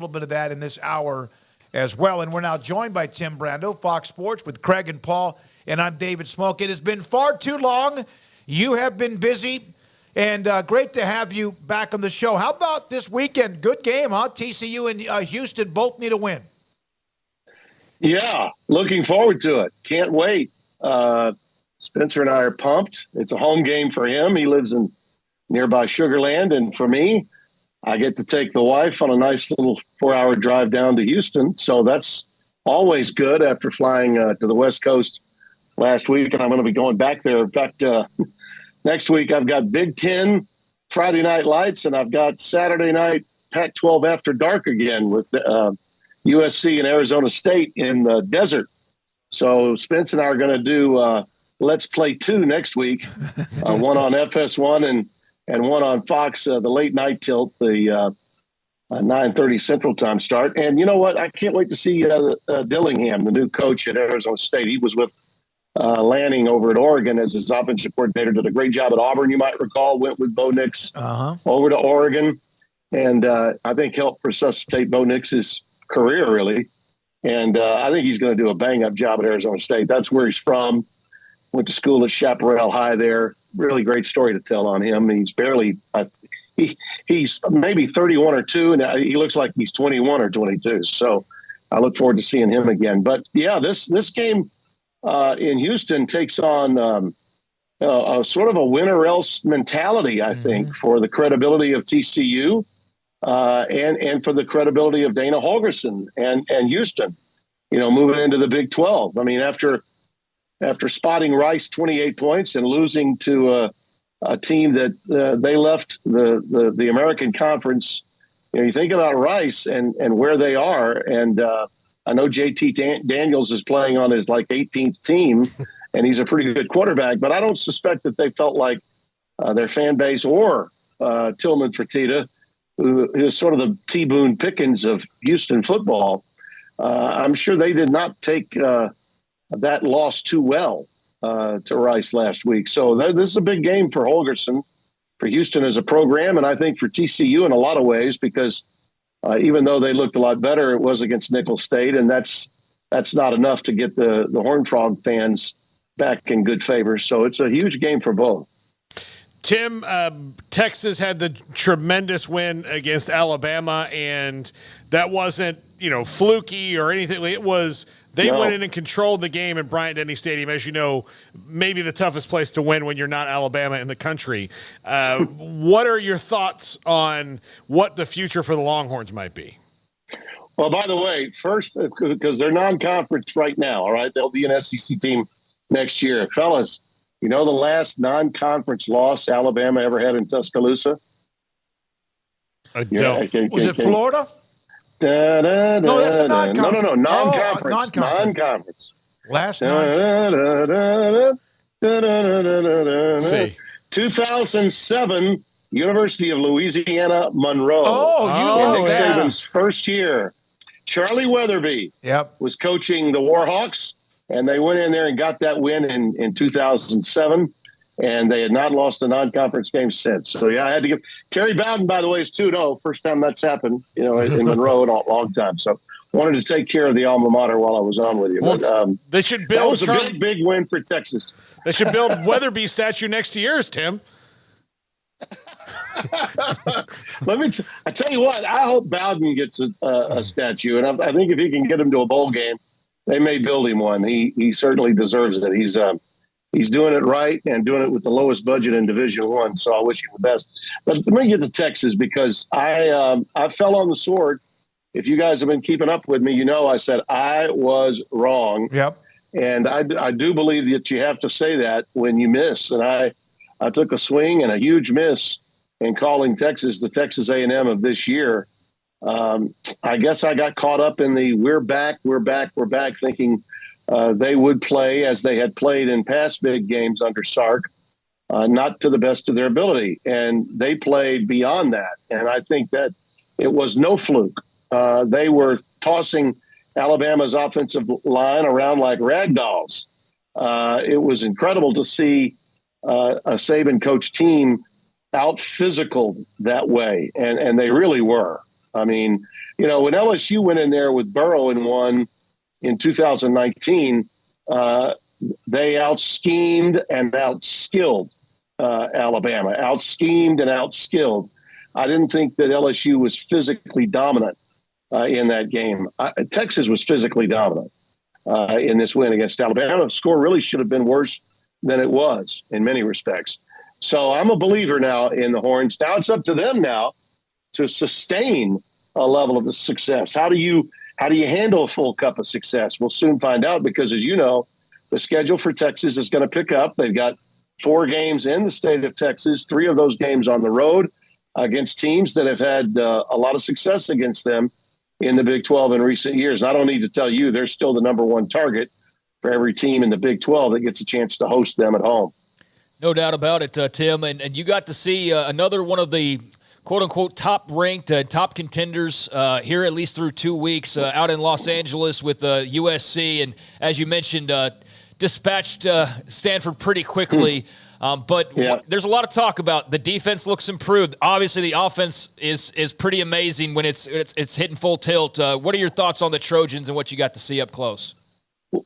little bit of that in this hour as well. And we're now joined by Tim Brando, Fox Sports, with Craig and Paul, and I'm David Smoak. It has been far too long. You have been busy, and great to have you back on the show. How about this weekend? Good game, huh? TCU and Houston both need a win. Yeah, looking forward to it. Can't wait. Spencer and I are pumped. It's a home game for him. He lives in nearby Sugar Land, and for me, I get to take the wife on a nice little 4-hour drive down to Houston. So that's always good after flying to the West Coast last week. And I'm going to be going back there. In fact, next week I've got Big Ten Friday Night Lights, and I've got Saturday night Pac-12 After Dark again with USC and Arizona State in the desert. So Spence and I are going to do Let's Play 2 next week, one on FS1 and one on Fox, the late night tilt, the 9:30 Central Time start. And you know what? I can't wait to see Dillingham, the new coach at Arizona State. He was with Lanning over at Oregon as his offensive coordinator. Did a great job at Auburn, you might recall. Went with Bo Nix over to Oregon. And I think helped resuscitate Bo Nix's career, really. And I think he's going to do a bang-up job at Arizona State. That's where he's from. Went to school at Chaparral High there. Really great story to tell on him. He's barely he's maybe 31 or 2, and he looks like he's 21 or 22. So I look forward to seeing him again. But, yeah, this game in Houston takes on a sort of a win-or-else mentality, I think, for the credibility of TCU and for the credibility of Dana Holgorsen and Houston, moving into the Big 12. I mean, after spotting Rice 28 points and losing to a team that they left the American Conference, you think about Rice and where they are. And I know JT Daniels is playing on his 18th team, and he's a pretty good quarterback. But I don't suspect that they felt like their fan base or Tillman Fertitta, who is sort of the T. Boone Pickens of Houston football, I'm sure they did not take that loss too well to Rice last week. So this is a big game for Holgorsen, for Houston as a program, and I think for TCU in a lot of ways, because even though they looked a lot better, it was against Nicholls State, and that's not enough to get the Horned Frog fans back in good favor. So it's a huge game for both. Tim, Texas had the tremendous win against Alabama, and that wasn't, fluky or anything. It was they went in and controlled the game at Bryant-Denny Stadium, as you know, maybe the toughest place to win when you're not Alabama in the country. What are your thoughts on what the future for the Longhorns might be? Well, by the way, first, because they're non-conference right now, all right? They'll be an SEC team next year. Fellas, the last non-conference loss Alabama ever had in Tuscaloosa? I don't. Was it Florida? No, that's a non-conference. No, non-conference. Oh, non-conference. Last See. 2007, University of Louisiana, Monroe. Nick Saban's first year. Charlie Weatherby was coaching the Warhawks, and they went in there and got that win in 2007, and they had not lost a non-conference game since. So, I had to give – Terry Bowden, by the way, is 2-0. First time that's happened, in Monroe in a long time. So, wanted to take care of the alma mater while I was on with you. Well, but, they should build – that was a big win for Texas. They should build Weatherby statue next to yours, Tim. I tell you what, I hope Bowden gets a statue, and I think if he can get him to a bowl game, they may build him one. He certainly deserves it. He's doing it right and doing it with the lowest budget in Division I. So I wish him the best. But let me get to Texas, because I fell on the sword. If you guys have been keeping up with me, I said I was wrong. Yep. And I do believe that you have to say that when you miss. And I took a swing and a huge miss in calling Texas the Texas A&M of this year. I guess I got caught up in the we're back, thinking they would play as they had played in past big games under Sark, not to the best of their ability. And they played beyond that. And I think that it was no fluke. They were tossing Alabama's offensive line around like rag dolls. It was incredible to see a Saban coach team out physical that way. And they really were. I mean, when LSU went in there with Burrow and won in 2019, they out-schemed and out-skilled Alabama, out-schemed and out-skilled. I didn't think that LSU was physically dominant in that game. Texas was physically dominant in this win against Alabama. The score really should have been worse than it was in many respects. So I'm a believer now in the Horns. Now it's up to them now to sustain a level of success. How do you handle a full cup of success? We'll soon find out because, as you know, the schedule for Texas is going to pick up. They've got 4 games in the state of Texas, 3 of those games on the road against teams that have had a lot of success against them in the Big 12 in recent years. And I don't need to tell you, they're still the number 1 target for every team in the Big 12 that gets a chance to host them at home. No doubt about it, Tim. And you got to see another one of the quote-unquote top-ranked, top contenders here at least through 2 weeks out in Los Angeles with USC. And as you mentioned, dispatched Stanford pretty quickly. But there's a lot of talk about the defense looks improved. Obviously, the offense is pretty amazing when it's hitting full tilt. What are your thoughts on the Trojans and what you got to see up close?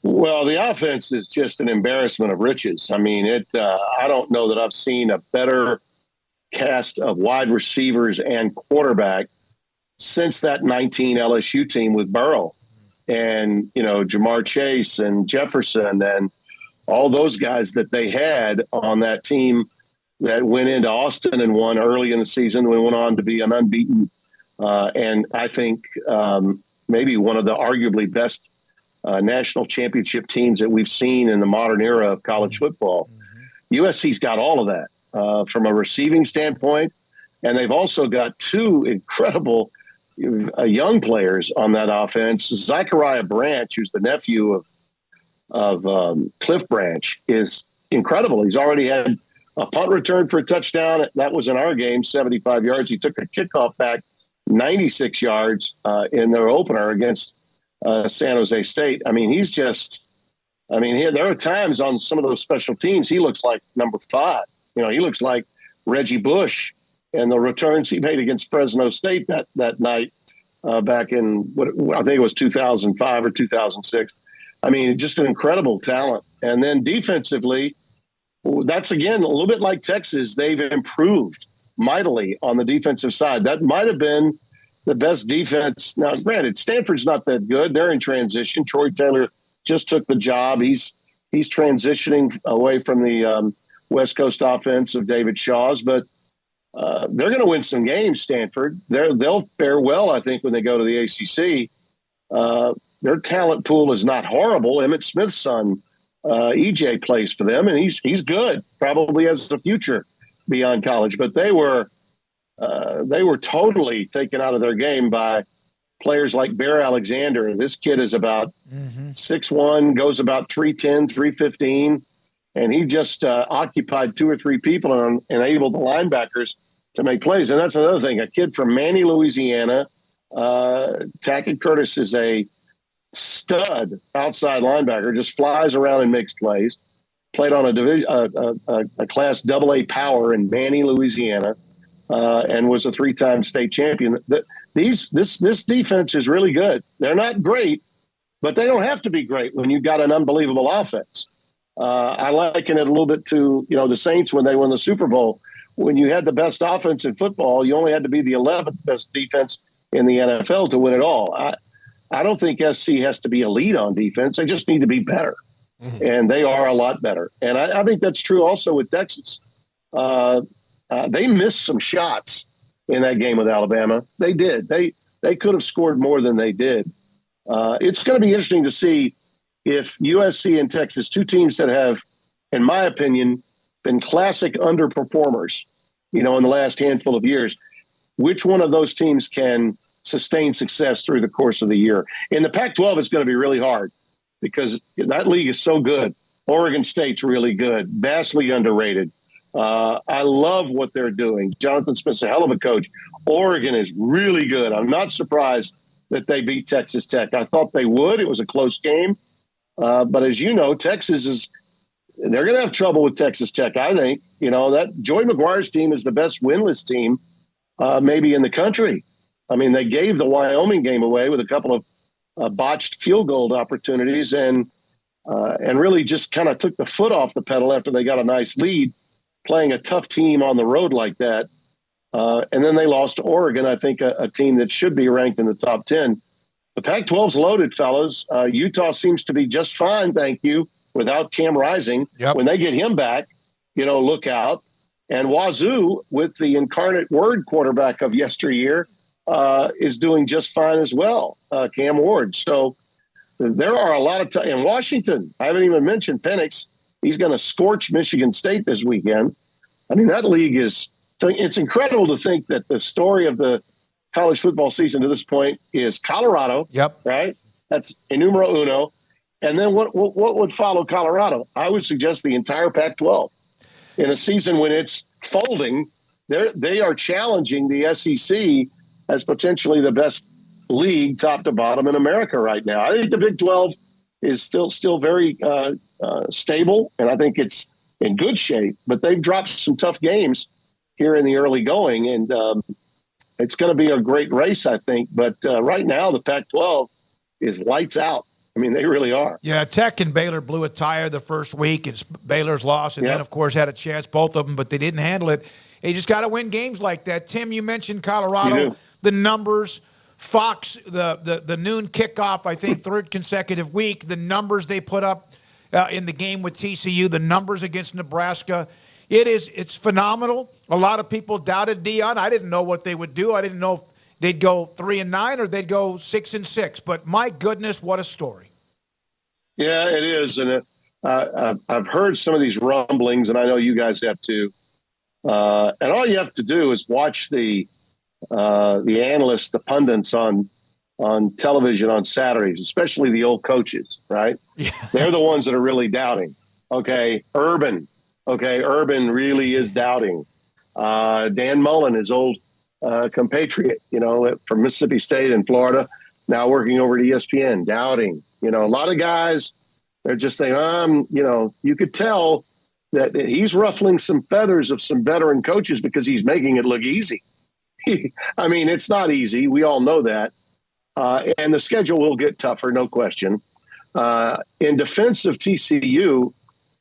Well, the offense is just an embarrassment of riches. I mean, I don't know that I've seen a better cast of wide receivers and quarterback since that 19 LSU team with Burrow and, Jamar Chase and Jefferson and all those guys that they had on that team that went into Austin and won early in the season. We went on to be an unbeaten and I think maybe one of the arguably best national championship teams that we've seen in the modern era of college football. USC's got all of that from a receiving standpoint, and they've also got 2 incredible young players on that offense. Zachariah Branch, who's the nephew of Cliff Branch, is incredible. He's already had a punt return for a touchdown. That was in our game, 75 yards. He took a kickoff back 96 yards in their opener against San Jose State. I mean, there are times on some of those special teams, he looks like number 5. He looks like Reggie Bush and the returns he made against Fresno State that night back in I think it was 2005 or 2006. I mean, just an incredible talent. And then defensively, that's again a little bit like Texas. They've improved mightily on the defensive side. That might have been the best defense. Now, granted, Stanford's not that good. They're in transition. Troy Taylor just took the job. He's transitioning away from the West Coast offense of David Shaw's, but they're going to win some games, Stanford. They'll fare well, I think, when they go to the ACC. Their talent pool is not horrible. Emmitt Smith's son, EJ, plays for them, and he's good, probably has a future beyond college. But they were totally taken out of their game by players like Bear Alexander. This kid is about 6'1", goes about 310, 315, and he just occupied 2 or 3 people and enabled the linebackers to make plays. And that's another thing. A kid from Manny, Louisiana, Tackett Curtis is a stud outside linebacker, just flies around and makes plays. Played on a Class AA power in Manny, Louisiana. And was a 3-time state champion. This defense is really good. They're not great, but they don't have to be great when you've got an unbelievable offense. I liken it a little bit to the Saints when they won the Super Bowl. When you had the best offense in football, you only had to be the 11th best defense in the NFL to win it all. I don't think SC has to be elite on defense. They just need to be better, and they are a lot better. And I think that's true also with Texas. They missed some shots in that game with Alabama. They did. They could have scored more than they did. It's going to be interesting to see if USC and Texas, 2 teams that have, in my opinion, been classic underperformers, in the last handful of years, which one of those teams can sustain success through the course of the year. In the Pac-12, it's going to be really hard because that league is so good. Oregon State's really good, vastly underrated. I love what they're doing. Jonathan Smith's a hell of a coach. Oregon is really good. I'm not surprised that they beat Texas Tech. I thought they would. It was a close game. But as you know, they're going to have trouble with Texas Tech, I think. That Joey McGuire's team is the best winless team maybe in the country. I mean, they gave the Wyoming game away with a couple of botched field goal opportunities, and really just kind of took the foot off the pedal after they got a nice lead, playing a tough team on the road like that. And then they lost to Oregon, I think a team that should be ranked in the top 10. The Pac-12's loaded, fellas. Utah seems to be just fine, thank you, without Cam Rising. Yep. When they get him back, look out. And Wazoo, with the incarnate word quarterback of yesteryear, is doing just fine as well, Cam Ward. So there are a lot of in Washington, I haven't even mentioned Penix. He's going to scorch Michigan State this weekend. I mean, that league it's incredible to think that the story of the college football season to this point is Colorado. Yep. Right? That's numero uno. And then what would follow Colorado? I would suggest the entire Pac-12. In a season when it's folding, they are challenging the SEC as potentially the best league top to bottom in America right now. I think the Big 12 is still very stable, and I think it's in good shape, but they've dropped some tough games here in the early going, and it's going to be a great race, I think. But right now, the Pac-12 is lights out. I mean, they really are. Yeah, Tech and Baylor blew a tire the first week. It's Baylor's loss, and then, of course, had a chance, both of them, but they didn't handle it. You just got to win games like that. Tim, you mentioned Colorado, the numbers. Fox, the noon kickoff, I think, third consecutive week, the numbers they put up in the game with TCU, the numbers against Nebraska. It's phenomenal. A lot of people doubted Deion. I didn't know what they would do. I didn't know if they'd go 3-9 or they'd go 6-6. But my goodness, what a story! Yeah, it is, and I've heard some of these rumblings, and I know you guys have too. And all you have to do is watch the analysts, the pundits on television on Saturdays, especially the old coaches. Right? Yeah. They're the ones that are really doubting. Urban really is doubting. Dan Mullen, his old compatriot, from Mississippi State and Florida, now working over at ESPN, doubting. A lot of guys, they're just saying, you could tell that he's ruffling some feathers of some veteran coaches because he's making it look easy. I mean, it's not easy. We all know that. And the schedule will get tougher, no question. In defense of TCU,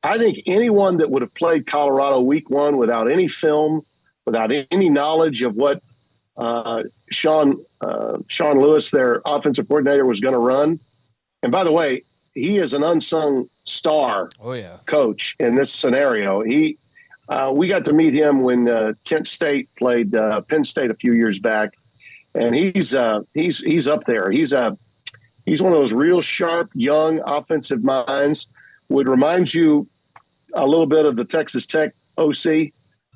I think anyone that would have played Colorado week one without any film, without any knowledge of what Sean Lewis, their offensive coordinator, was going to run. And by the way, he is an unsung star coach in this scenario. We got to meet him when Kent State played Penn State a few years back, and he's up there. He's one of those real sharp, young offensive minds. Would remind you a little bit of the Texas Tech OC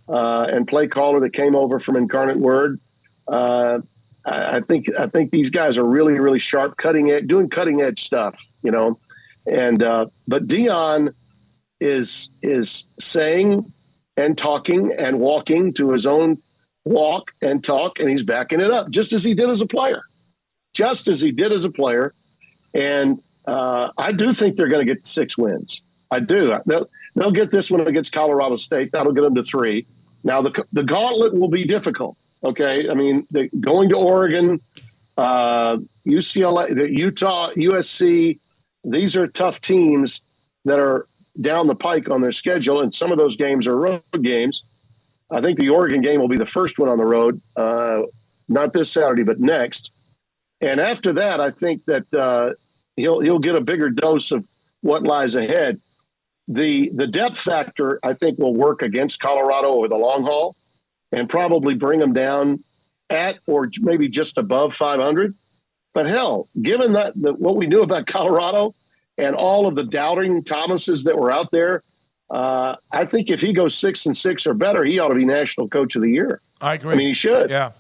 and play caller that came over from Incarnate Word. I think these guys are really, really sharp, doing cutting edge stuff, And but Deion is saying and talking and walking to his own walk and talk, and he's backing it up, just as he did as a player. And I do think they're going to get 6 wins. I do. They'll get this one against Colorado State. That'll get them to 3. Now, the gauntlet will be difficult, okay? I mean, going to Oregon, UCLA, Utah, USC, these are tough teams that are down the pike on their schedule, and some of those games are road games. I think the Oregon game will be the first one on the road, not this Saturday, but next. And after that, I think that he'll get a bigger dose of what lies ahead. The depth factor, I think, will work against Colorado over the long haul and probably bring them down at or maybe just above 500. But hell, given what we knew about Colorado and all of the doubting Thomases that were out there, I think if he goes 6-6 or better, he ought to be National Coach of the Year. I agree. I mean, he should. Yeah.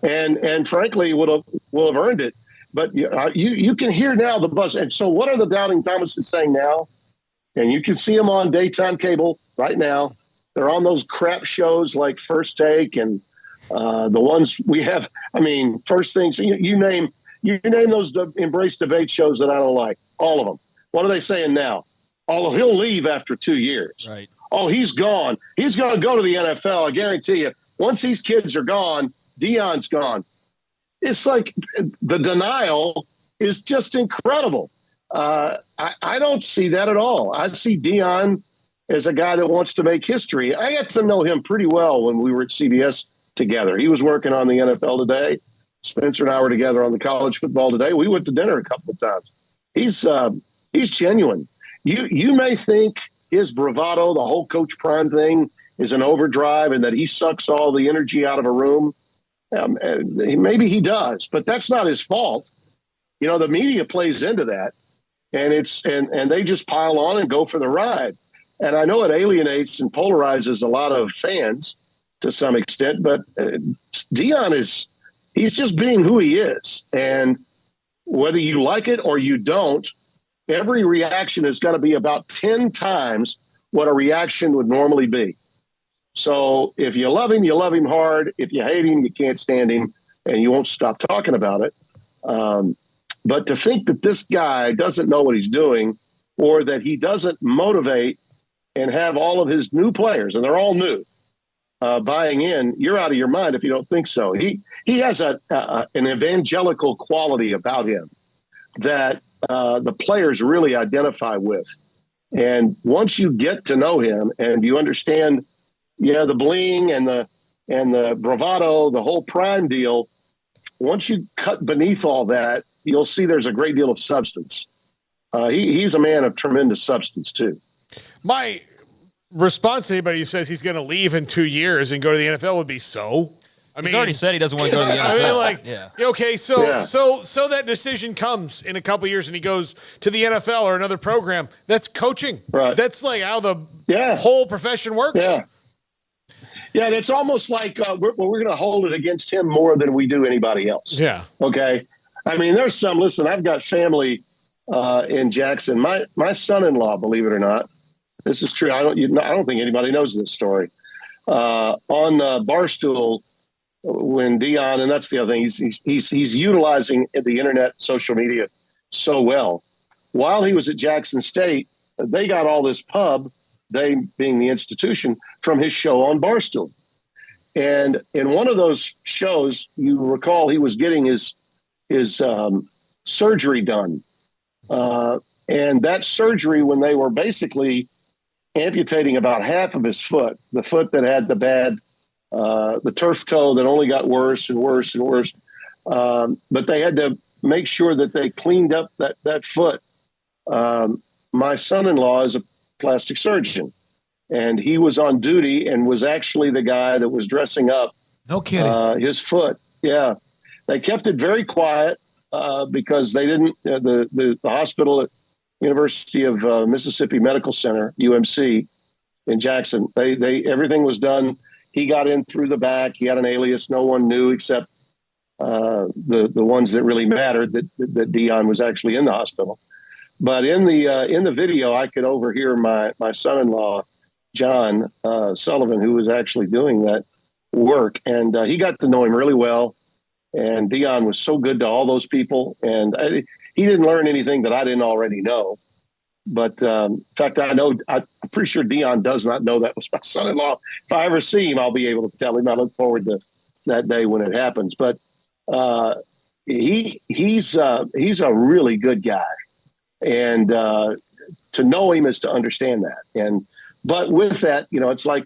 And frankly, will have earned it. But you can hear now the buzz. And so what are the doubting Thomases saying now? And you can see them on daytime cable right now. They're on those crap shows like First Take and the ones we have. I mean, First Things, you name those embrace debate shows that I don't like, all of them. What are they saying now? He'll leave after 2 years. Right. Oh, he's gone. He's going to go to the NFL. I guarantee you. Once these kids are gone, Deion's gone. it's like the denial is just incredible. I don't see that at all. I see Deion as a guy that wants to make history. I got to know him pretty well when we were at CBS together. He was working on the NFL Today. Spencer and I were together on the College Football Today. We went to dinner a couple of times. He's genuine. You may think his bravado, the whole Coach Prime thing, is an overdrive and that he sucks all the energy out of a room. Maybe he does, but that's not his fault. You know, the media plays into that, and and they just pile on and go for the ride. And I know it alienates and polarizes a lot of fans to some extent, but Deion he's just being who he is. And whether you like it or you don't, every reaction is going to be about 10 times what a reaction would normally be. So if you love him hard. If you hate him, you can't stand him, and you won't stop talking about it. But to think that this guy doesn't know what he's doing, or that he doesn't motivate and have all of his new players, and they're all new, buying in, you're out of your mind if you don't think so. He has an evangelical quality about him that the players really identify with. And once you get to know him and you understand, the bling and the bravado, the whole Prime deal, once you cut beneath all that, you'll see there's a great deal of substance. He's a man of tremendous substance too. My response to anybody who says he's going to leave in 2 years and go to the NFL would be He's already said he doesn't want to go to the NFL. Okay, so that decision comes in a couple of years and he goes to the NFL or another program. That's coaching. Right. That's like how the whole profession works. Yeah. Yeah, and it's almost like we're going to hold it against him more than we do anybody else. Yeah. Okay. I mean, listen, I've got family in Jackson. My son-in-law, believe it or not, this is true. I don't think anybody knows this story. On Barstool, when Deion, and that's the other thing, he's utilizing the internet, social media so well. While he was at Jackson State, they got all this pub, they being the institution, from his show on Barstool. And in one of those shows, you recall he was getting his surgery done. And that surgery, when they were basically amputating about half of his foot, the foot that had the turf toe that only got worse and worse and worse. But they had to make sure that they cleaned up that foot. My son-in-law is a plastic surgeon, and he was on duty and was actually the guy that was dressing up. No kidding. His foot. Yeah. They kept it very quiet because they didn't, the hospital at University of Mississippi Medical Center, UMC in Jackson, they everything was done. He got in through the back. He had an alias. No one knew except the ones that really mattered that Deion was actually in the hospital. But in the video, I could overhear my son-in-law, John Sullivan, who was actually doing that work. And he got to know him really well. And Deion was so good to all those people. And he didn't learn anything that I didn't already know. But in fact, I'm pretty sure Deion does not know that was my son-in-law. If I ever see him, I'll be able to tell him. I look forward to that day when it happens. But he's a really good guy. And to know him is to understand that. But with that, it's like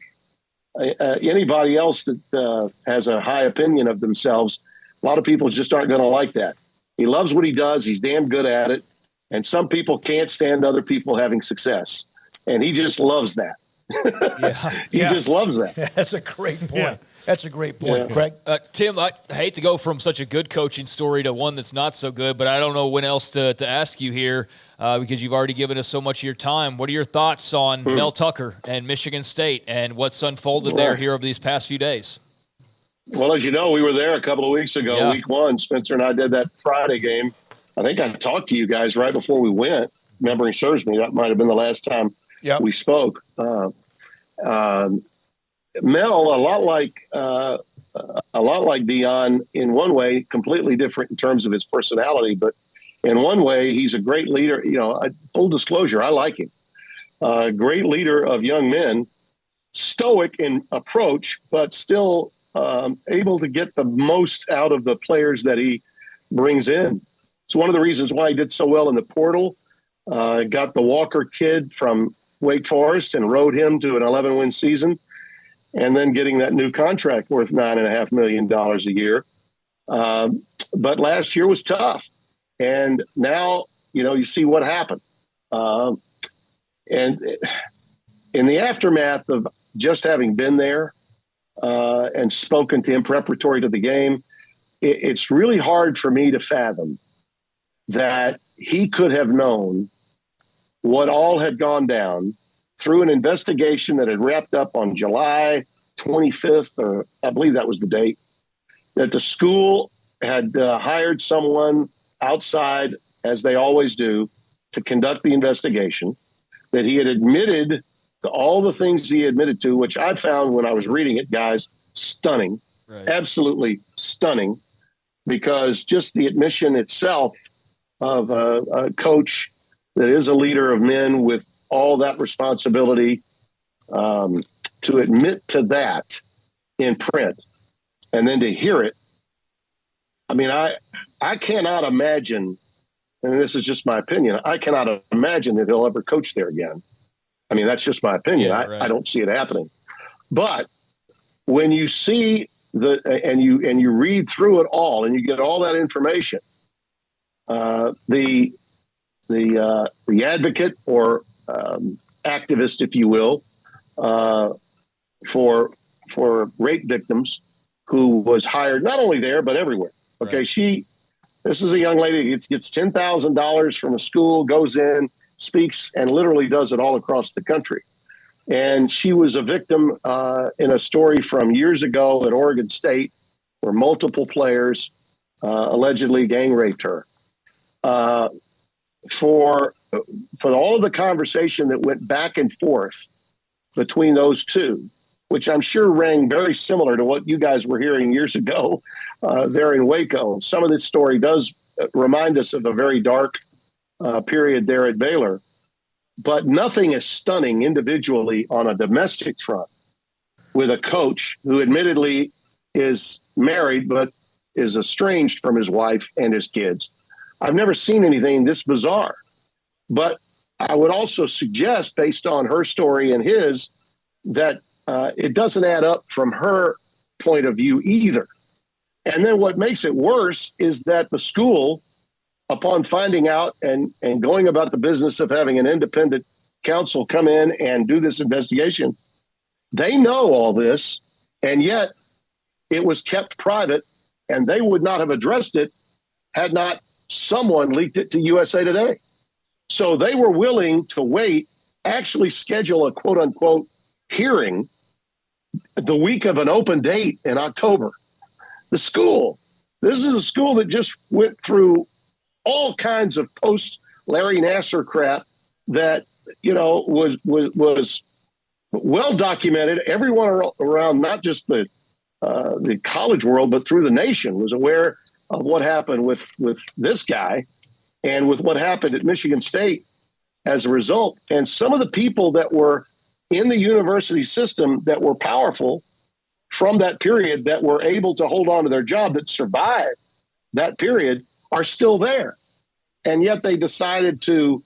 anybody else that has a high opinion of themselves. A lot of people just aren't going to like that. He loves what he does. He's damn good at it. And some people can't stand other people having success. And he just loves that. He just loves that. That's a great point. Yeah. That's a great point, Craig. Tim, I hate to go from such a good coaching story to one that's not so good, but I don't know when else to ask you here because you've already given us so much of your time. What are your thoughts on Mel Tucker and Michigan State and what's unfolded there here over these past few days? Well, as you know, we were there a couple of weeks ago, week one. Spencer and I did that Friday game. I think I talked to you guys right before we went. Memory serves me. That might have been the last time we spoke. Mel, a lot like Deion in one way, completely different in terms of his personality, but in one way, he's a great leader. Full disclosure, I like him. Great leader of young men, stoic in approach, but still able to get the most out of the players that he brings in. It's one of the reasons why he did so well in the portal. Got the Walker kid from Wake Forest and rode him to an 11-win season, and then getting that new contract worth $9.5 million a year. But last year was tough. And now, you see what happened. And in the aftermath of just having been there and spoken to him preparatory to the game, it's really hard for me to fathom that he could have known what all had gone down through an investigation that had wrapped up on July 25th, or I believe that was the date, that the school had hired someone outside, as they always do, to conduct the investigation, that he had admitted to all the things he admitted to, which I found when I was reading it, guys, stunning, right. Absolutely stunning, because just the admission itself of a coach that is a leader of men with all that responsibility, to admit to that in print and then to hear it. I mean, I cannot imagine, and this is just my opinion, I cannot imagine that he'll ever coach there again. I mean, that's just my opinion. Yeah, right. I don't see it happening. But when you see and you read through it all and you get all that information, the advocate or activist, if you will, for rape victims, who was hired not only there but everywhere. Okay, right. This is a young lady that gets $10,000 from a school, goes in, speaks, and literally does it all across the country. And she was a victim in a story from years ago at Oregon State, where multiple players allegedly gang raped her. For all of the conversation that went back and forth between those two, which I'm sure rang very similar to what you guys were hearing years ago there in Waco. Some of this story does remind us of a very dark period there at Baylor, but nothing is stunning individually on a domestic front with a coach who admittedly is married but is estranged from his wife and his kids. I've never seen anything this bizarre, but I would also suggest, based on her story and his, that it doesn't add up from her point of view either. And then what makes it worse is that the school, upon finding out and going about the business of having an independent counsel come in and do this investigation, they know all this, and yet it was kept private, and they would not have addressed it had not someone leaked it to USA Today. So they were willing to wait, actually schedule a quote-unquote hearing the week of an open date in October. The school, this is a school that just went through all kinds of post-Larry Nassar crap that, was well documented. Everyone around, not just the college world, but through the nation, was aware of what happened with this guy and with what happened at Michigan State as a result. And some of the people that were in the university system that were powerful from that period, that were able to hold on to their job, that survived that period, are still there. And yet they decided to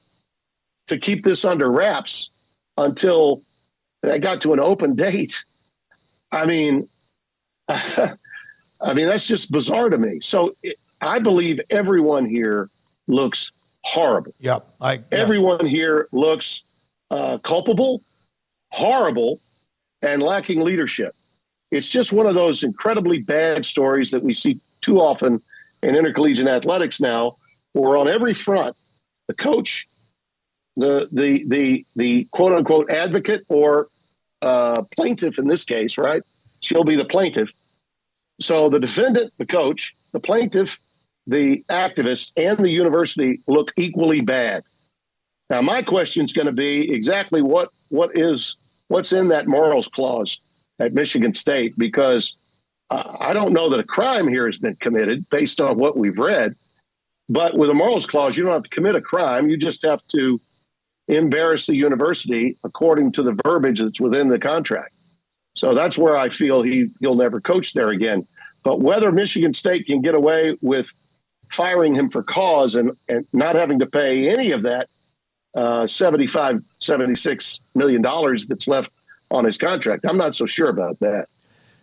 keep this under wraps until they got to an open date. I mean, that's just bizarre to me. So I believe everyone here looks horrible. Yep. Everyone here looks culpable, horrible, and lacking leadership. It's just one of those incredibly bad stories that we see too often in intercollegiate athletics now, where on every front, the coach, the quote unquote advocate or plaintiff in this case, right? She'll be the plaintiff. So the defendant, the coach, the plaintiff, the activist, and the university look equally bad. Now, my question is going to be exactly what's in that morals clause at Michigan State, because I don't know that a crime here has been committed based on what we've read. But with a morals clause, you don't have to commit a crime. You just have to embarrass the university according to the verbiage that's within the contract. So that's where I feel he'll never coach there again. But whether Michigan State can get away with firing him for cause and not having to pay any of that $76 million that's left on his contract, I'm not so sure about that.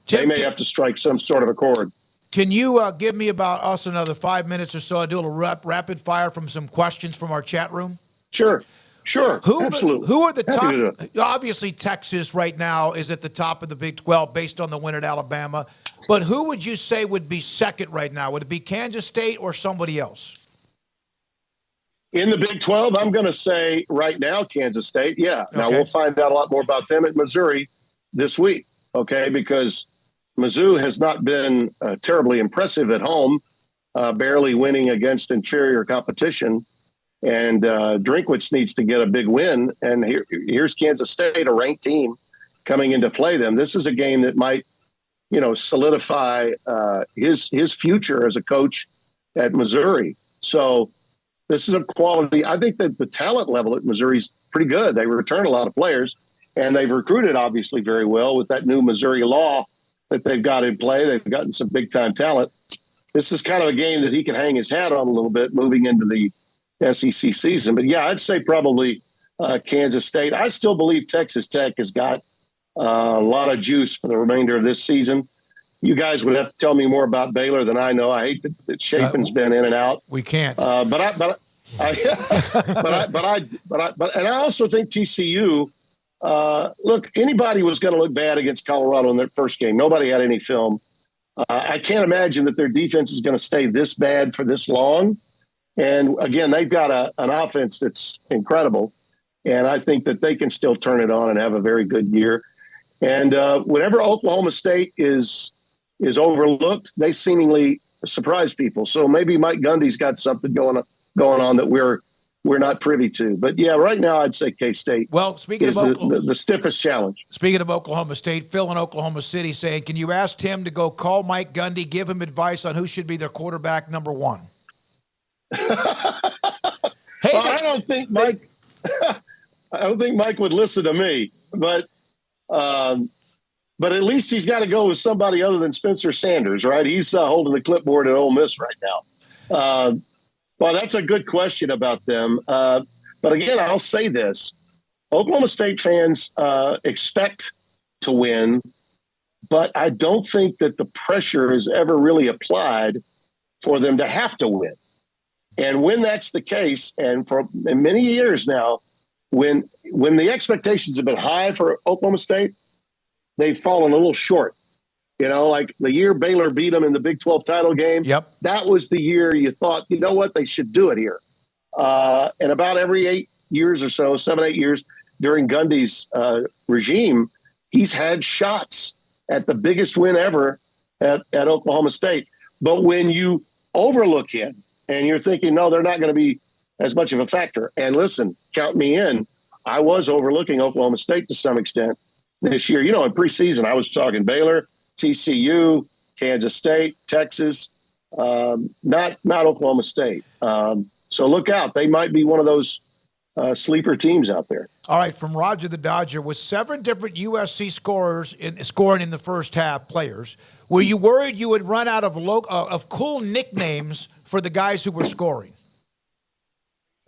They may have to strike some sort of accord. Can you give me about us another 5 minutes or so? I do a little rapid fire from some questions from our chat room. Sure. Absolutely. Who are the top? Obviously, Texas right now is at the top of the Big 12 based on the win at Alabama. But who would you say would be second right now? Would it be Kansas State or somebody else? In the Big 12, I'm going to say right now Kansas State. Yeah. Now we'll find out a lot more about them at Missouri this week. Okay, because Mizzou has not been terribly impressive at home, barely winning against inferior competition. And Drinkwitz needs to get a big win. And here's Kansas State, a ranked team, coming in to play them. This is a game that might, solidify his future as a coach at Missouri. So this is a quality. I think that the talent level at Missouri is pretty good. They return a lot of players, and they've recruited obviously very well with that new Missouri law that they've got in play. They've gotten some big-time talent. This is kind of a game that he can hang his hat on a little bit moving into the SEC season. But, yeah, I'd say probably Kansas State. I still believe Texas Tech has got a lot of juice for the remainder of this season. You guys would have to tell me more about Baylor than I know. I hate that Chapin's been in and out. We can't. But I also think TCU. Look, anybody was going to look bad against Colorado in their first game. Nobody had any film. I can't imagine that their defense is going to stay this bad for this long. And again, they've got an offense that's incredible. And I think that they can still turn it on and have a very good year. And whenever Oklahoma State is overlooked, they seemingly surprise people. So maybe Mike Gundy's got something going on that we're not privy to. But yeah, right now I'd say K-State. Well, speaking of the stiffest challenge. Speaking of Oklahoma State, Phil in Oklahoma City saying, can you ask Tim to go call Mike Gundy, give him advice on who should be their quarterback number one? I don't think Mike would listen to me, but at least he's got to go with somebody other than Spencer Sanders, right? He's holding the clipboard at Ole Miss right now. Well, that's a good question about them. But again, I'll say this. Oklahoma State fans expect to win, but I don't think that the pressure is ever really applied for them to have to win. And when that's the case, and for many years now, when the expectations have been high for Oklahoma State, they've fallen a little short. Like the year Baylor beat them in the Big 12 title game. Yep. That was the year you thought, you know what, they should do it here. And about every 8 years or so, 7, 8 years during Gundy's regime, he's had shots at the biggest win ever at Oklahoma State. But when you overlook him and you're thinking, no, they're not going to be as much of a factor. And listen, count me in. I was overlooking Oklahoma State to some extent this year. In preseason, I was talking Baylor, TCU, Kansas State, Texas, not Oklahoma State. So look out. They might be one of those sleeper teams out there. All right, from Roger the Dodger, with 7 different USC scorers scoring in the first half, players, were you worried you would run out of cool nicknames for the guys who were scoring?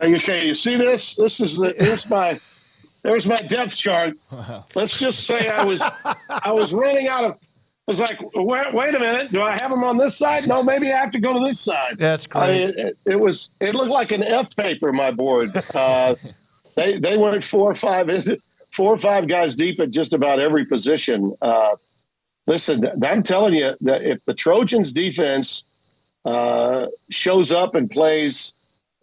Okay, you see this? There's my depth chart. Let's just say I was running out of. I was like, wait a minute. Do I have them on this side? No, maybe I have to go to this side. That's great. It looked like an F paper, my board. They went 4 or 5 guys deep at just about every position. Listen, I'm telling you that if the Trojans defense shows up and plays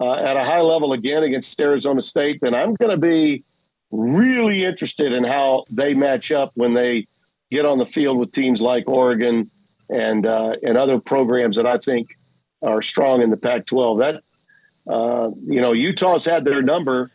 at a high level again against Arizona State, then I'm going to be really interested in how they match up when they get on the field with teams like Oregon and other programs that I think are strong in the Pac-12. That Utah's had their number,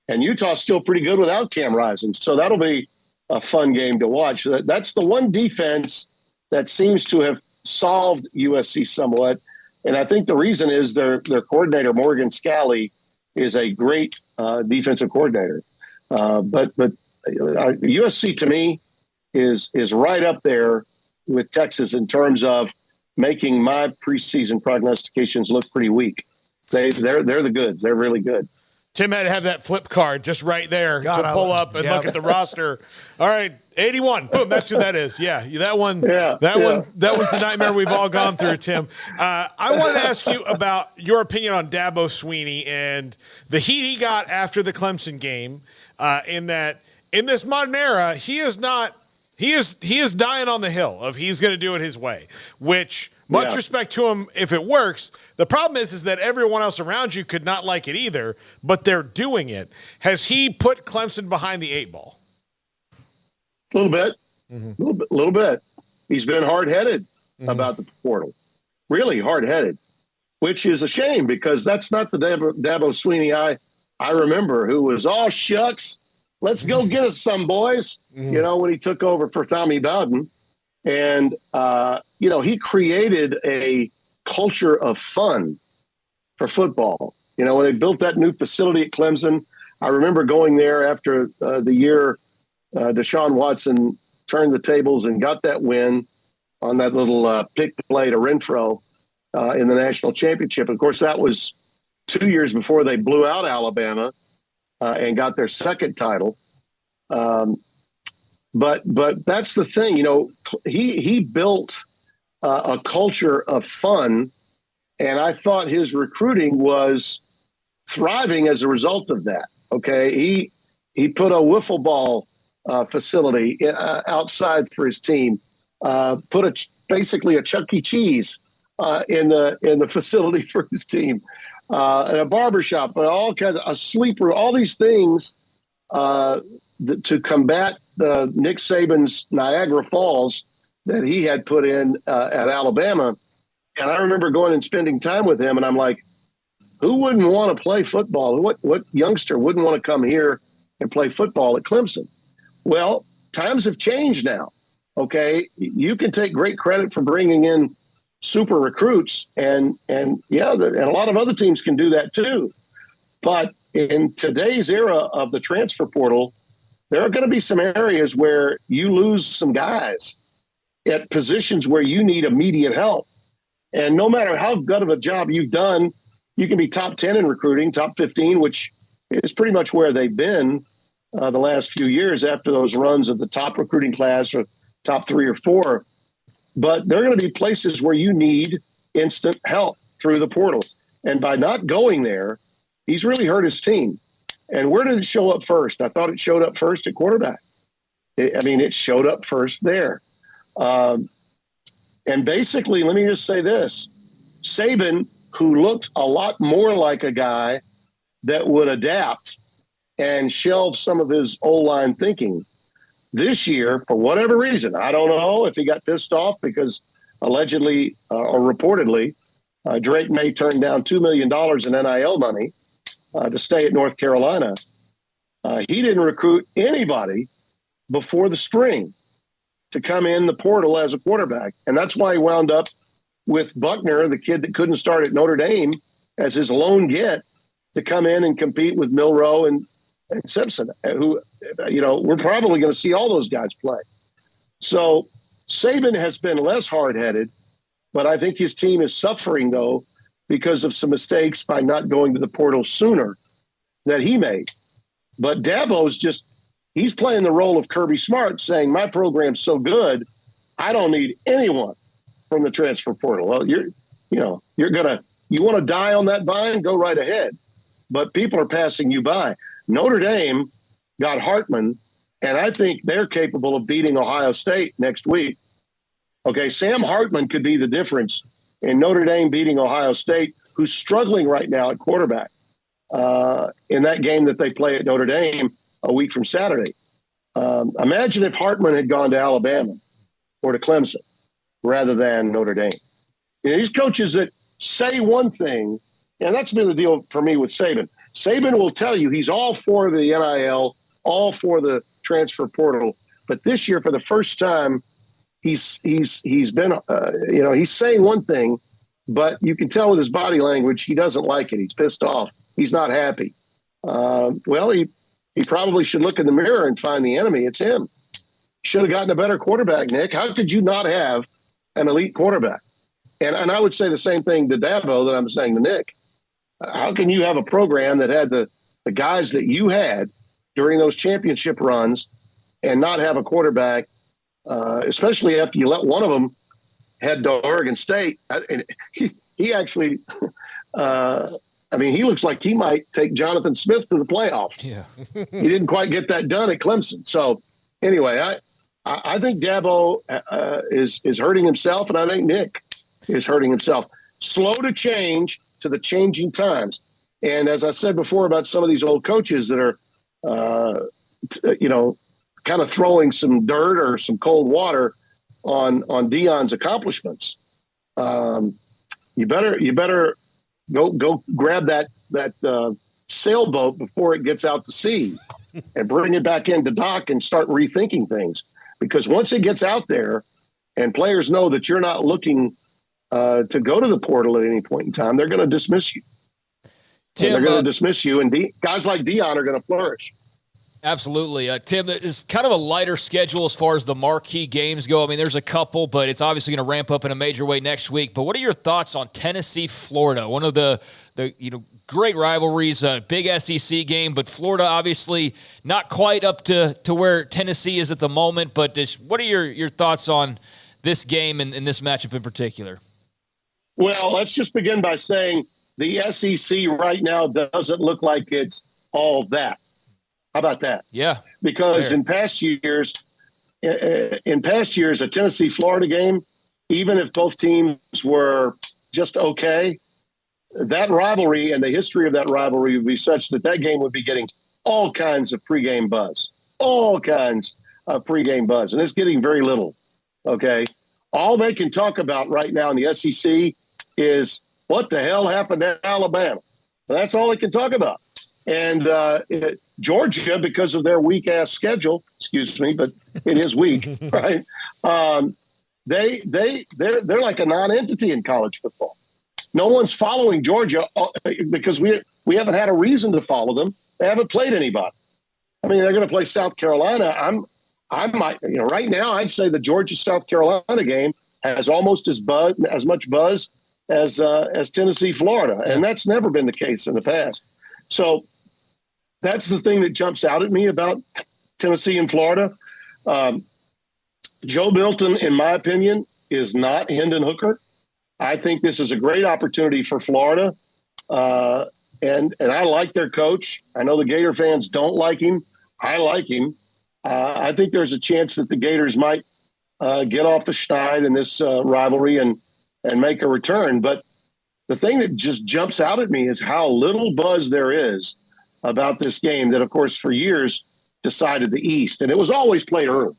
and Utah's still pretty good without Cam Rising. So that'll be a fun game to watch. That's the one defense that seems to have solved USC somewhat. And I think the reason is their coordinator, Morgan Scalley, is a great defensive coordinator. But USC, to me, is right up there with Texas in terms of making my preseason prognostications look pretty weak. They're the goods. They're really good. Tim had to have that flip card just right there God, to pull up and look at the roster. All right, 81. Boom, that's who that is. Yeah, that one. Yeah, that one. That was the nightmare we've all gone through, Tim. I wanted to ask you about your opinion on Dabo Swinney and the heat he got after the Clemson game. In that, in this modern era, he is not. He is dying on the hill of he's going to do it his way, which much respect to him if it works. The problem is that everyone else around you could not like it either, but they're doing it. Has he put Clemson behind the 8 ball? A little bit, little bit. He's been hard-headed about the portal, really hard-headed, which is a shame because that's not the Dabo Swinney I remember, who was all shucks. Let's go get us some, boys. You know, when he took over for Tommy Bowden. And, you know, he created a culture of fun for football. You know, when they built that new facility at Clemson, I remember going there after the year Deshaun Watson turned the tables and got that win on that little pick play to Renfro in the national championship. Of course, that was 2 years before they blew out Alabama and got their second title. But that's the thing, you know, he built a culture of fun, and I thought his recruiting was thriving as a result of that. Okay, he put a wiffle ball facility outside for his team, put basically a Chuck E. Cheese in the facility for his team, and a barbershop, but all kinds of a sleeper, all these things to combat Nick Saban's Niagara Falls that he had put in at Alabama. And I remember going and spending time with him, and I'm like, who wouldn't want to play football? What youngster wouldn't want to come here and play football at Clemson? Well, times have changed now. Okay, you can take great credit for bringing in super recruits, and a lot of other teams can do that too. But in today's era of the transfer portal, there are going to be some areas where you lose some guys at positions where you need immediate help. And no matter how good of a job you've done, you can be top 10 in recruiting, top 15, which is pretty much where they've been the last few years after those runs of the top recruiting class or top 3 or 4. But there are going to be places where you need instant help through the portal. And by not going there, he's really hurt his team. And where did it show up first? I thought it showed up first at quarterback. It showed up first there. And basically, let me just say this. Saban, who looked a lot more like a guy that would adapt and shelve some of his O-line thinking, this year, for whatever reason, I don't know if he got pissed off because allegedly or reportedly, Drake May turned down $2 million in NIL money to stay at North Carolina. He didn't recruit anybody before the spring to come in the portal as a quarterback. And that's why he wound up with Buckner, the kid that couldn't start at Notre Dame, as his lone get to come in and compete with Milroe and Simpson, who, you know, we're probably going to see all those guys play. So Saban has been less hard-headed, but I think his team is suffering, though, because of some mistakes by not going to the portal sooner that he made. But Dabo's he's playing the role of Kirby Smart, saying, my program's so good, I don't need anyone from the transfer portal. Well, you want to die on that vine, go right ahead. But people are passing you by. Notre Dame got Hartman, and I think they're capable of beating Ohio State next week. Okay, Sam Hartman could be the difference in Notre Dame beating Ohio State, who's struggling right now at quarterback in that game that they play at Notre Dame a week from Saturday. Imagine if Hartman had gone to Alabama or to Clemson rather than Notre Dame. You know, these coaches that say one thing, and that's been the deal for me with Saban. Saban will tell you he's all for the NIL, all for the transfer portal, but this year, for the first time, he's been he's saying one thing, but you can tell with his body language he doesn't like it. He's pissed off. He's not happy. Well, he probably should look in the mirror and find the enemy. It's him. should have gotten a better quarterback, Nick. How could you not have an elite quarterback? And I would say the same thing to Dabo that I'm saying to Nick. How can you have a program that had the guys that you had during those championship runs and not have a quarterback, especially after you let one of them head to Oregon State? And he actually, he looks like he might take Jonathan Smith to the playoffs. Yeah. He didn't quite get that done at Clemson. So anyway, I think Dabo is hurting himself, and I think Nick is hurting himself. Slow to change to the changing times. And as I said before about some of these old coaches that are, kind of throwing some dirt or some cold water on Deion's accomplishments, you better go grab that sailboat before it gets out to sea and bring it back into dock and start rethinking things. Because once it gets out there and players know that you're not looking to go to the portal at any point in time, they're going to dismiss you. Tim, they're going to dismiss you, and guys like Deion are going to flourish. Absolutely. Tim, it's kind of a lighter schedule as far as the marquee games go. I mean, there's a couple, but it's obviously going to ramp up in a major way next week. But what are your thoughts on Tennessee, Florida? One of the great rivalries, a big SEC game, but Florida obviously not quite up to where Tennessee is at the moment. But what are your thoughts on this game and this matchup in particular? Well, let's just begin by saying the SEC right now doesn't look like it's all that. How about that? Yeah. Because fair. in past years, a Tennessee-Florida game, even if both teams were just okay, that rivalry and the history of that rivalry would be such that game would be getting all kinds of pregame buzz. And it's getting very little, okay? All they can talk about right now in the SEC is what the hell happened to Alabama. That's all they can talk about. And Georgia, because of their weak-ass schedule, excuse me, but it is weak, right? They're like a non-entity in college football. No one's following Georgia because we haven't had a reason to follow them. They haven't played anybody. I mean, they're going to play South Carolina. Right now, I'd say the Georgia-South Carolina game has almost as much buzz as Tennessee, Florida, and that's never been the case in the past. So that's the thing that jumps out at me about Tennessee and Florida. Joe Milton, in my opinion, is not Hendon Hooker. I think this is a great opportunity for Florida, and I like their coach. I know the Gator fans don't like him. I like him. I think there's a chance that the Gators might get off the schneid in this rivalry and make a return. But the thing that just jumps out at me is how little buzz there is about this game that, of course, for years decided the East. And it was always played early.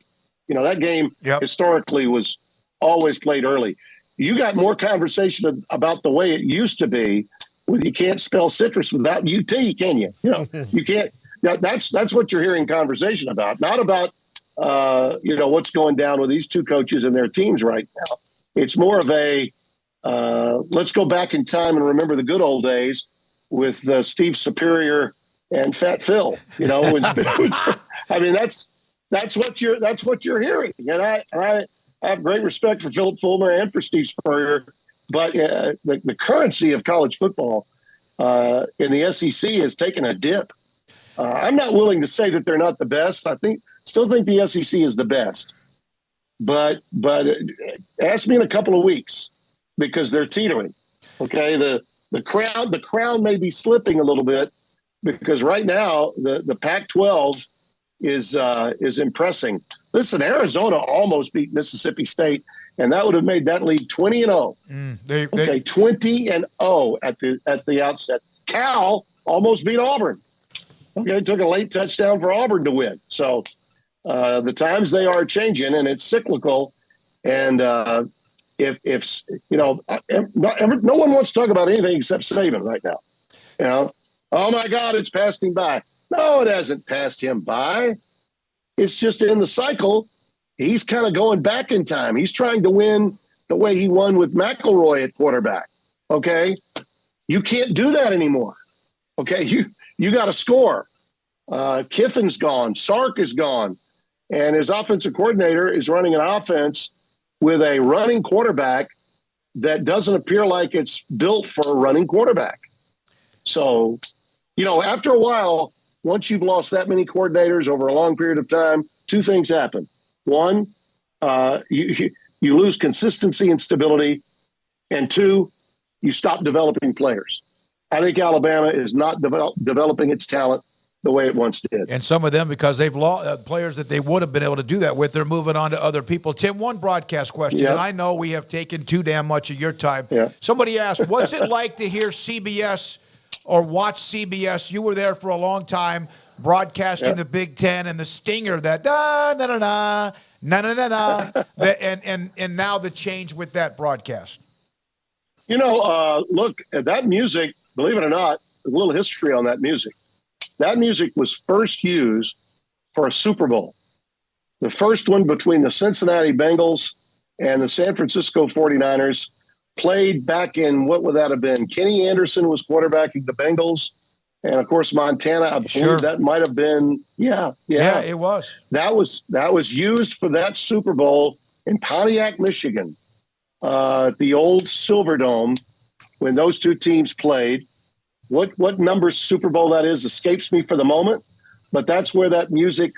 That game historically was always played early. You got more conversation about the way it used to be with you can't spell citrus without UT, can you? You can't. That's what you're hearing conversation about, not about, what's going down with these two coaches and their teams right now. It's more of a let's go back in time and remember the good old days with Steve Superior and Fat Phil. I mean, that's what you're hearing, and I have great respect for Philip Fulmer and for Steve Spurrier, but the currency of college football in the SEC has taken a dip. I'm not willing to say that they're not the best. Still think the SEC is the best, but ask me in a couple of weeks because they're teetering. Okay, the crown may be slipping a little bit because right now the Pac-12 is impressing. Listen, Arizona almost beat Mississippi State, and that would have made that league 20-0. 20-0 at the outset. Cal almost beat Auburn. Okay, took a late touchdown for Auburn to win. So the times they are changing, and it's cyclical. And if no one wants to talk about anything except Saban right now. Oh my God, it's passed him by. No, it hasn't passed him by. It's just in the cycle. He's kind of going back in time. He's trying to win the way he won with McElroy at quarterback. Okay, you can't do that anymore. Okay, you got to score. Kiffin's gone. Sark is gone. And his offensive coordinator is running an offense with a running quarterback that doesn't appear like it's built for a running quarterback. So, after a while, once you've lost that many coordinators over a long period of time, two things happen. One, you lose consistency and stability. And two, you stop developing players. I think Alabama is not developing its talent the way it once did. And some of them, because they've lost players that they would have been able to do that with, they're moving on to other people. Tim, one broadcast question, and I know we have taken too damn much of your time. Yeah. Somebody asked, what's it like to hear CBS or watch CBS? You were there for a long time, broadcasting the Big Ten and the stinger that and now the change with that broadcast. Look, that music, believe it or not, a little history on that music. That music was first used for a Super Bowl. The first one between the Cincinnati Bengals and the San Francisco 49ers played back in, what would that have been? Kenny Anderson was quarterbacking the Bengals. And, of course, Montana, I believe that might have been, Yeah, it was. That was used for that Super Bowl in Pontiac, Michigan, at the old Silverdome when those two teams played. What number Super Bowl that is escapes me for the moment, but that's where that music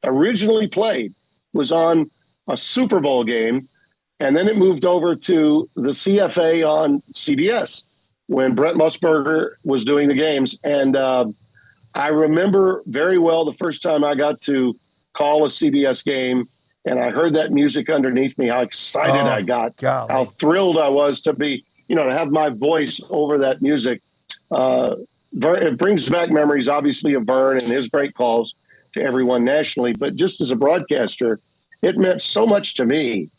originally played, was on a Super Bowl game, and then it moved over to the CFA on CBS when Brent Musburger was doing the games. And I remember very well the first time I got to call a CBS game and I heard that music underneath me, how excited I got, how thrilled I was to be, to have my voice over that music. It brings back memories, obviously, of Vern and his great calls to everyone nationally. But just as a broadcaster, it meant so much to me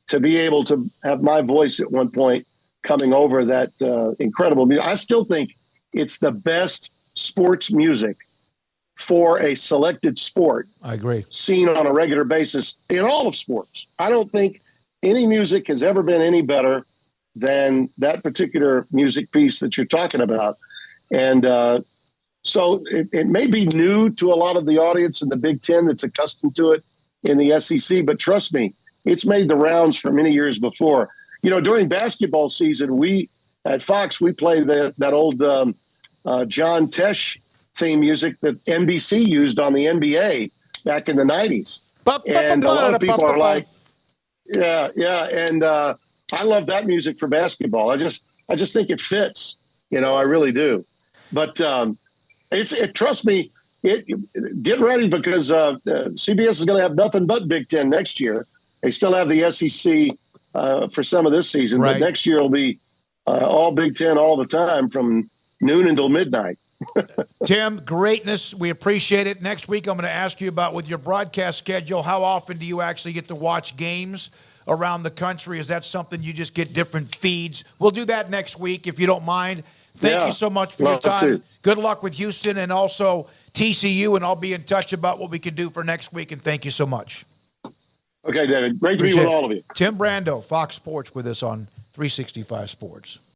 to be able to have my voice at one point coming over that incredible music. I still think it's the best sports music for a selected sport. I agree. Seen on a regular basis in all of sports. I don't think any music has ever been any better than that particular music piece that you're talking about. And so it may be new to a lot of the audience in the Big Ten that's accustomed to it in the SEC, but trust me, it's made the rounds for many years before. During basketball season, we at Fox, we play that old John Tesh theme music that NBC used on the NBA back in the 90s. And a lot of people are like, yeah. And I love that music for basketball. I just think it fits, I really do. But trust me, get ready because CBS is going to have nothing but Big Ten next year. They still have the SEC for some of this season, but next year will be all Big Ten all the time from noon until midnight. Tim, greatness. We appreciate it. Next week, I'm going to ask you about, with your broadcast schedule, how often do you actually get to watch games around the country? Is that something you just get different feeds? We'll do that next week, if you don't mind. Thank you so much for your time. Good luck with Houston and also TCU, and I'll be in touch about what we can do for next week, and thank you so much. Okay, David. Great to be with all of you. Tim Brando, Fox Sports, with us on 365 Sports.